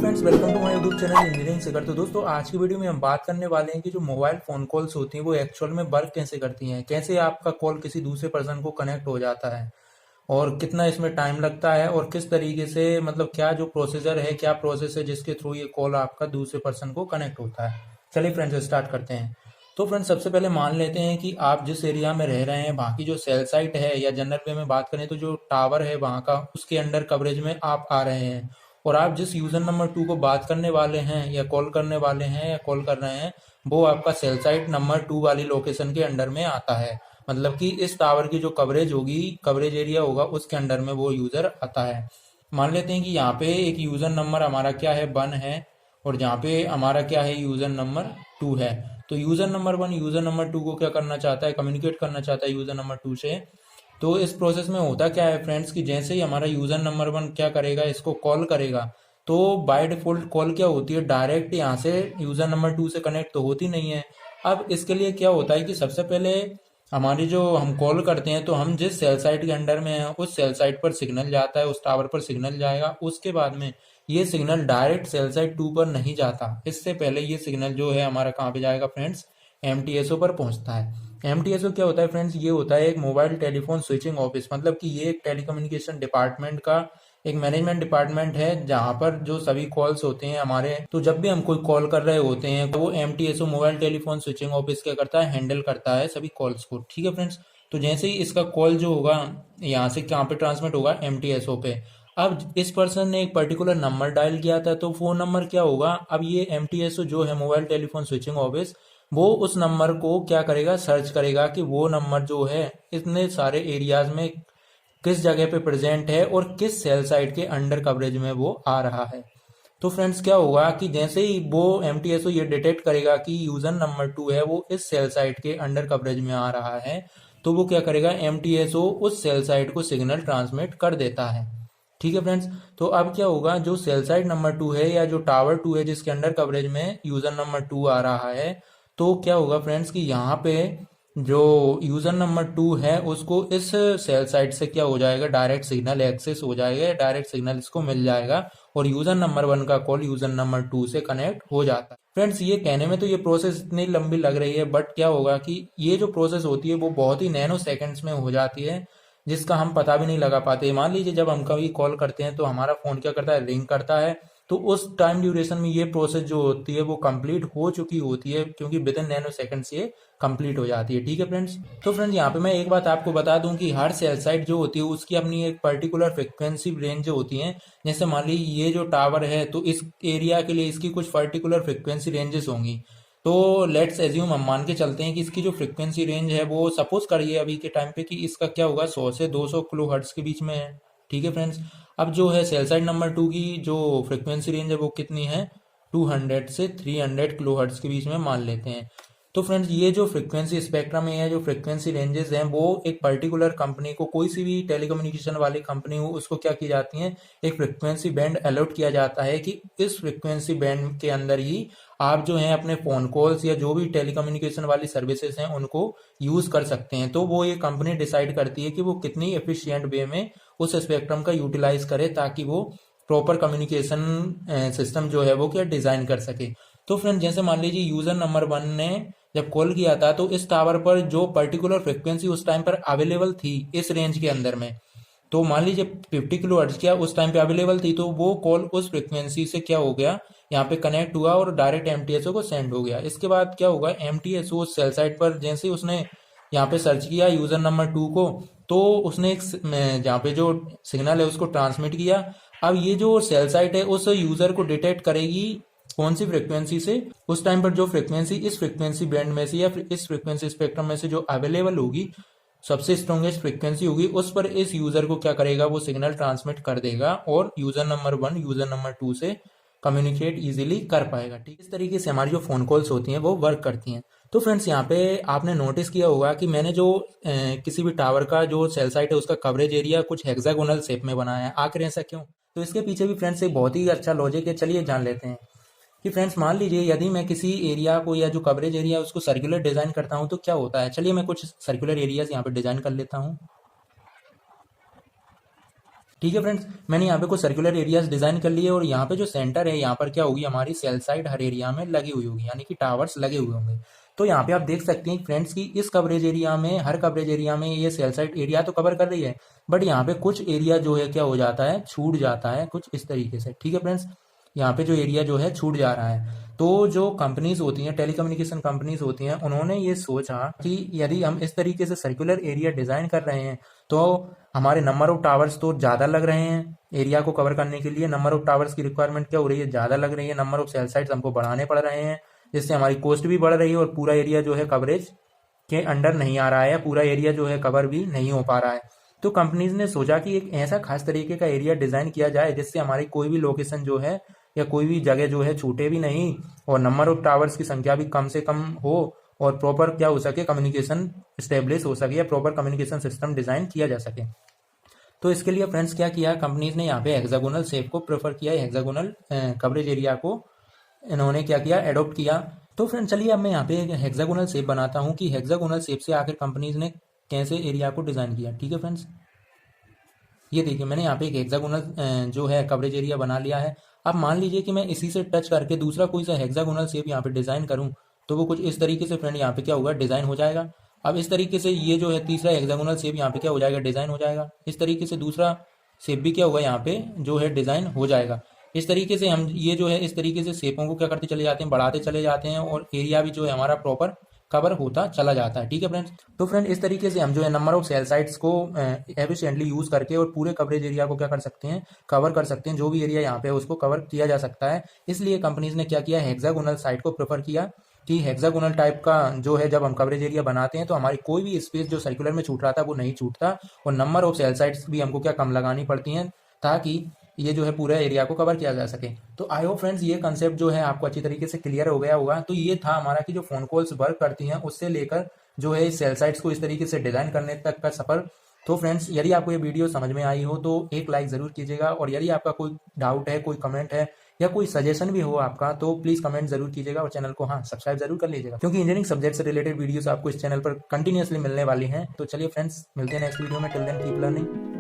Friends, welcome to my YouTube channel engineering Shikhar. तो दोस्तों, आज की वीडियो में हम बात करने वाले हैं कि जो मोबाइल फोन कॉल्स होती हैं वो एक्चुअल में वर्क कैसे करती हैं, कैसे आपका कॉल किसी दूसरे पर्सन को कनेक्ट हो जाता है और कितना इसमें टाइम लगता है और किस तरीके से, मतलब क्या जो प्रोसीजर है, क्या प्रोसेस है जिसके थ्रू ये कॉल आपका दूसरे पर्सन को कनेक्ट होता है। चलिए फ्रेंड्स, स्टार्ट करते हैं। तो फ्रेंड्स, सबसे पहले मान लेते हैं कि आप जिस एरिया में रह रहे हैं वहाँ की जो सेल साइट है, या जनरल वे में बात करें तो जो टावर है वहाँ का, उसके अंडर कवरेज में आप आ रहे हैं और आप जिस यूजर नंबर 2 को बात करने वाले हैं या कॉल करने वाले हैं या कॉल कर रहे हैं, वो आपका सेल साइट नंबर 2 वाली लोकेशन के अंडर में आता है। मतलब कि इस टावर की जो कवरेज होगी, कवरेज एरिया होगा, उसके अंडर में वो यूजर आता है। मान लेते हैं कि यहाँ पे एक यूजर नंबर हमारा क्या है, 1 है, और जहाँ पे हमारा क्या है, यूजर नंबर 2 है। तो यूजर नंबर 1 यूजर नंबर 2 को क्या करना चाहता है, कम्युनिकेट करना चाहता है यूजर नंबर 2 से। तो इस प्रोसेस में होता क्या है फ्रेंड्स, कि जैसे ही हमारा यूजर नंबर 1 क्या करेगा, इसको कॉल करेगा, तो बाय डिफॉल्ट कॉल क्या होती है, डायरेक्ट यहाँ से यूजर नंबर 2 से कनेक्ट तो होती नहीं है। अब इसके लिए क्या होता है कि सबसे पहले हमारी जो हम कॉल करते हैं, तो हम जिस सेल साइट के अंडर में हैं उस सेल साइट पर सिग्नल जाता है, उस टावर पर सिग्नल जाएगा। उसके बाद में ये सिग्नल डायरेक्ट सेल साइट 2 पर नहीं जाता, इससे पहले ये सिग्नल जो है हमारा कहाँ पे जाएगा फ्रेंड्स, एमटीएसओ पर पहुंचता है। एमटीएसओ क्या होता है फ्रेंड्स, ये होता है एक मोबाइल टेलीफोन स्विचिंग ऑफिस। मतलब कि ये एक टेलीकम्युनिकेशन डिपार्टमेंट का एक मैनेजमेंट डिपार्टमेंट है, जहां पर जो सभी कॉल्स होते हैं हमारे, तो जब भी हम कोई कॉल कर रहे होते हैं तो वो एमटीएसओ मोबाइल टेलीफोन स्विचिंग ऑफिस क्या करता है, हैंडल करता है सभी कॉल्स को। ठीक है फ्रेंड्स। तो जैसे ही इसका कॉल जो होगा यहाँ से कहाँ पे ट्रांसमिट होगा, एमटीएसओ पे। अब इस पर्सन ने एक पर्टिकुलर नंबर डायल किया था, तो वो नंबर क्या होगा, अब ये एमटीएसओ जो है मोबाइल टेलीफोन स्विचिंग ऑफिस, वो उस नंबर को क्या करेगा, सर्च करेगा कि वो नंबर जो है इतने सारे एरियाज में किस जगह पे प्रेजेंट है और किस सेल साइट के अंडर कवरेज में वो आ रहा है। तो फ्रेंड्स, क्या होगा कि जैसे ही वो एमटीएसओ ये डिटेक्ट करेगा कि यूजर नंबर 2 है वो इस सेल साइट के अंडर कवरेज में आ रहा है, तो वो क्या करेगा, एमटीएसओ उस सेल साइट को सिग्नल ट्रांसमिट कर देता है। ठीक है फ्रेंड्स। तो अब क्या होगा, जो सेल साइट नंबर 2 है या जो टावर 2 है जिसके अंडर कवरेज में यूजर नंबर 2 आ रहा है, तो क्या होगा फ्रेंड्स कि यहाँ पे जो यूजर नंबर 2 है उसको इस सेल साइट से क्या हो जाएगा, डायरेक्ट सिग्नल एक्सेस हो जाएगा, डायरेक्ट सिग्नल इसको मिल जाएगा और यूजर नंबर 1 का कॉल यूजर नंबर 2 से कनेक्ट हो जाता है। फ्रेंड्स, ये कहने में तो ये प्रोसेस इतनी लंबी लग रही है, बट क्या होगा कि ये जो प्रोसेस होती है वो बहुत ही नैनो सेकंड्स में हो जाती है, जिसका हम पता भी नहीं लगा पाते। मान लीजिए जब हम कभी कॉल करते हैं तो हमारा फोन क्या करता है, रिंग करता है, तो उस टाइम ड्यूरेशन में ये प्रोसेस जो होती है वो कंप्लीट हो चुकी होती है, क्योंकि विद इन नैनो सेकंड्स ये कंप्लीट हो जाती है। ठीक है फ्रेंड्स। तो फ्रेंड्स, यहाँ पे मैं एक बात आपको बता दूं कि हर सेल साइट जो होती है उसकी अपनी एक पर्टिकुलर फ्रिक्वेंसी रेंज जो होती है। जैसे मान लीजिए ये जो टावर है, तो इस एरिया के लिए इसकी कुछ पर्टिकुलर फ्रिक्वेंसी रेंजेस होंगी। तो लेट्स एज्यूम, हम मान के चलते हैं कि इसकी जो फ्रिक्वेंसी रेंज है वो, सपोज करिए अभी के टाइम पे कि इसका क्या होगा, 100 से 200 किलो हर्ट्ज के बीच में है। ठीक है फ्रेंड्स। अब जो है सेल साइट नंबर 2 की जो फ्रिक्वेंसी रेंज है वो कितनी है, 200 से 300 किलो हर्ट्ज के बीच में मान लेते हैं। तो फ्रेंड्स, ये जो फ्रिक्वेंसी स्पेक्ट्रम है, जो फ्रिक्वेंसी रेंजेस हैं, वो एक पर्टिकुलर कंपनी को, कोई सी भी टेलीकम्युनिकेशन वाली कंपनी हो, उसको क्या की जाती है, एक फ्रिक्वेंसी बैंड अलॉट किया जाता है कि इस फ्रिक्वेंसी बैंड के अंदर ही आप जो है अपने फोन कॉल्स या जो भी टेलीकम्युनिकेशन वाली सर्विसेज हैं उनको यूज कर सकते हैं। तो वो ये कंपनी डिसाइड करती है कि वो कितनी एफिशिएंट वे में उस स्पेक्ट्रम का यूटिलाइज करे, ताकि वो प्रॉपर कम्युनिकेशन सिस्टम जो है वो क्या डिजाइन कर सके। तो फ्रेंड, जैसे मान लीजिए यूजर नंबर 1 ने जब कॉल किया था, तो इस टावर पर जो पर्टिकुलर फ्रिक्वेंसी उस टाइम पर अवेलेबल थी इस रेंज के अंदर में, तो मान लीजिए 50 किलो हर्ट्ज क्या उस टाइम पे अवेलेबल थी, तो वो कॉल उस फ्रिक्वेंसी से क्या हो गया, यहाँ पे कनेक्ट हुआ और डायरेक्ट एमटीएसओ को सेंड हो गया। इसके बाद क्या होगा, एमटीएसओ सेल साइट पर जैसे ही उसने यहाँ पे सर्च किया यूजर नंबर 2 को, तो उसने एक जहाँ पे जो सिग्नल है उसको ट्रांसमिट किया। अब ये जो सेल साइट है उस यूजर को डिटेक्ट करेगी कौन सी फ्रिक्वेंसी से, उस टाइम पर जो फ्रिक्वेंसी इस फ्रिक्वेंसी बैंड में से या फिर इस फ्रिक्वेंसी स्पेक्ट्रम में से जो अवेलेबल होगी, सबसे स्ट्रॉन्गेस्ट फ्रिक्वेंसी होगी, उस पर इस यूजर को क्या करेगा, वो सिग्नल ट्रांसमिट कर देगा और यूजर नंबर 1 यूजर नंबर 2 से कम्युनिकेट इजीली कर पाएगा। ठीक, इस तरीके से हमारी जो फोन कॉल्स होती हैं वो वर्क करती हैं। तो फ्रेंड्स, यहाँ पे आपने नोटिस किया होगा कि मैंने जो किसी भी टावर का जो सेल साइट है उसका कवरेज एरिया कुछ हेक्सागोनल शेप में बनाया है। आखिर ऐसा क्यों? तो इसके पीछे भी फ्रेंड्स एक बहुत ही अच्छा लॉजिक है, चलिए जान लेते हैं। कि फ्रेंड्स, मान लीजिए यदि मैं किसी एरिया को या जो कवरेज एरिया है उसको सर्कुलर डिजाइन करता हूं तो क्या होता है। चलिए मैं कुछ सर्कुलर एरियाज यहाँ पे डिजाइन कर लेता हूं। ठीक है फ्रेंड्स, मैंने यहाँ पे कुछ सर्कुलर एरियाज डिजाइन कर लिए और यहाँ पे जो सेंटर है यहाँ पर क्या होगी, हमारी सेल साइड हर एरिया में लगी हुई होगी, यानी कि टावर्स लगे हुए होंगे। तो यहाँ पे आप देख सकते हैं फ्रेंड्स की इस कवरेज एरिया में, हर कवरेज एरिया में ये सेल साइड एरिया तो कवर कर रही है, बट यहाँ पे कुछ एरिया जो है क्या हो जाता है, छूट जाता है कुछ इस तरीके से। ठीक है फ्रेंड्स, यहाँ पे जो एरिया जो है छूट जा रहा है। तो जो कंपनीज होती हैं, टेलीकम्युनिकेशन कंपनीज होती हैं, उन्होंने ये सोचा कि यदि हम इस तरीके से सर्कुलर एरिया डिजाइन कर रहे हैं तो हमारे नंबर ऑफ टावर्स तो ज़्यादा लग रहे हैं एरिया को कवर करने के लिए, नंबर ऑफ टावर्स की रिक्वायरमेंट क्या हो रही है, ज़्यादा लग रही है, नंबर ऑफ सेल साइट्स हमको बढ़ाने पड़ रहे हैं, जिससे हमारी कॉस्ट भी बढ़ रही है और पूरा एरिया जो है कवरेज के अंडर नहीं आ रहा है, पूरा एरिया जो है कवर भी नहीं हो पा रहा है। तो कंपनीज ने सोचा कि एक ऐसा खास तरीके का एरिया डिजाइन किया जाए जिससे हमारी कोई भी लोकेशन जो है या कोई भी जगह जो है छूटे भी नहीं और नंबर ऑफ टावर्स की संख्या भी कम से कम हो और प्रॉपर क्या हो सके, कम्युनिकेशन स्टेब्लिश हो सके या प्रॉपर कम्युनिकेशन सिस्टम डिजाइन किया जा सके। तो इसके लिए फ्रेंड्स क्या किया, कंपनीज ने यहाँ पे हेक्सागोनल शेप को प्रेफर किया, हेक्सागोनल कवरेज एरिया को इन्होंने क्या किया, एडॉप्ट किया। तो फ्रेंड्स चलिए अब मैं यहाँ पे एक हेक्सागोनल शेप बनाता हूँ कि हेक्सागोनल शेप से आखिर कंपनीज ने कैसे एरिया को डिजाइन किया। ठीक है फ्रेंड्स, ये देखिए मैंने यहाँ पे एक हेक्सागोनल जो है कवरेज एरिया बना लिया है। अब मान लीजिए कि मैं इसी से टच करके दूसरा कोई सा हेक्सागोनल शेप यहाँ पे डिजाइन करूँ तो वो कुछ इस तरीके से फ्रेंड यहाँ पे क्या होगा, डिजाइन हो जाएगा। अब इस तरीके से ये जो है तीसरा हेक्सागोनल शेप यहाँ पे क्या हो जाएगा, डिजाइन हो जाएगा। इस तरीके से दूसरा शेप भी क्या होगा, यहाँ पे जो है डिजाइन हो जाएगा। इस तरीके से हम ये जो है इस तरीके से शेपों को क्या करते चले जाते हैं, बढ़ाते चले जाते हैं और एरिया भी जो है हमारा प्रॉपर कवर होता चला जाता है। ठीक है फ्रेंड्स, तो फ्रेंड इस तरीके से हम जो है नंबर ऑफ सेल साइट्स को एफिशिएंटली यूज करके और पूरे कवरेज एरिया को क्या कर सकते हैं, कवर कर सकते हैं। जो भी एरिया यहाँ पे है उसको कवर किया जा सकता है। इसलिए कंपनीज ने क्या किया, हेक्सागोनल साइट को प्रेफर किया कि हेक्सागोनल टाइप का जो है जब हम कवरेज एरिया बनाते हैं तो हमारी कोई भी स्पेस जो सर्कुलर में छूट रहा था वो नहीं छूटता और नंबर ऑफ सेल साइट्स भी हमको क्या कम लगानी पड़ती हैं ताकि ये जो है पूरा एरिया को कवर किया जा सके। तो आई होप फ्रेंड्स ये कंसेप्ट जो है आपको अच्छी तरीके से क्लियर हो गया होगा। तो ये था हमारा कि जो फोन कॉल्स वर्क करती हैं उससे लेकर जो है सेल साइट्स को इस तरीके से डिजाइन करने तक का सफर। तो फ्रेंड्स यदि आपको ये वीडियो समझ में आई हो तो एक लाइक जरूर कीजिएगा और यदि आपका कोई डाउट है, कोई कमेंट है या कोई सजेशन भी हो आपका तो प्लीज कमेंट जरूर कीजिएगा और चैनल को सब्सक्राइब जरूर कर लीजिएगा, क्योंकि इंजीनियरिंग सब्जेक्ट से रिलेटेड वीडियोस आपको इस चैनल पर कंटिन्यूअसली मिलने वाली हैं। तो चलिए फ्रेंड्स मिलते हैं नेक्स्ट वीडियो में। Till then keep learning.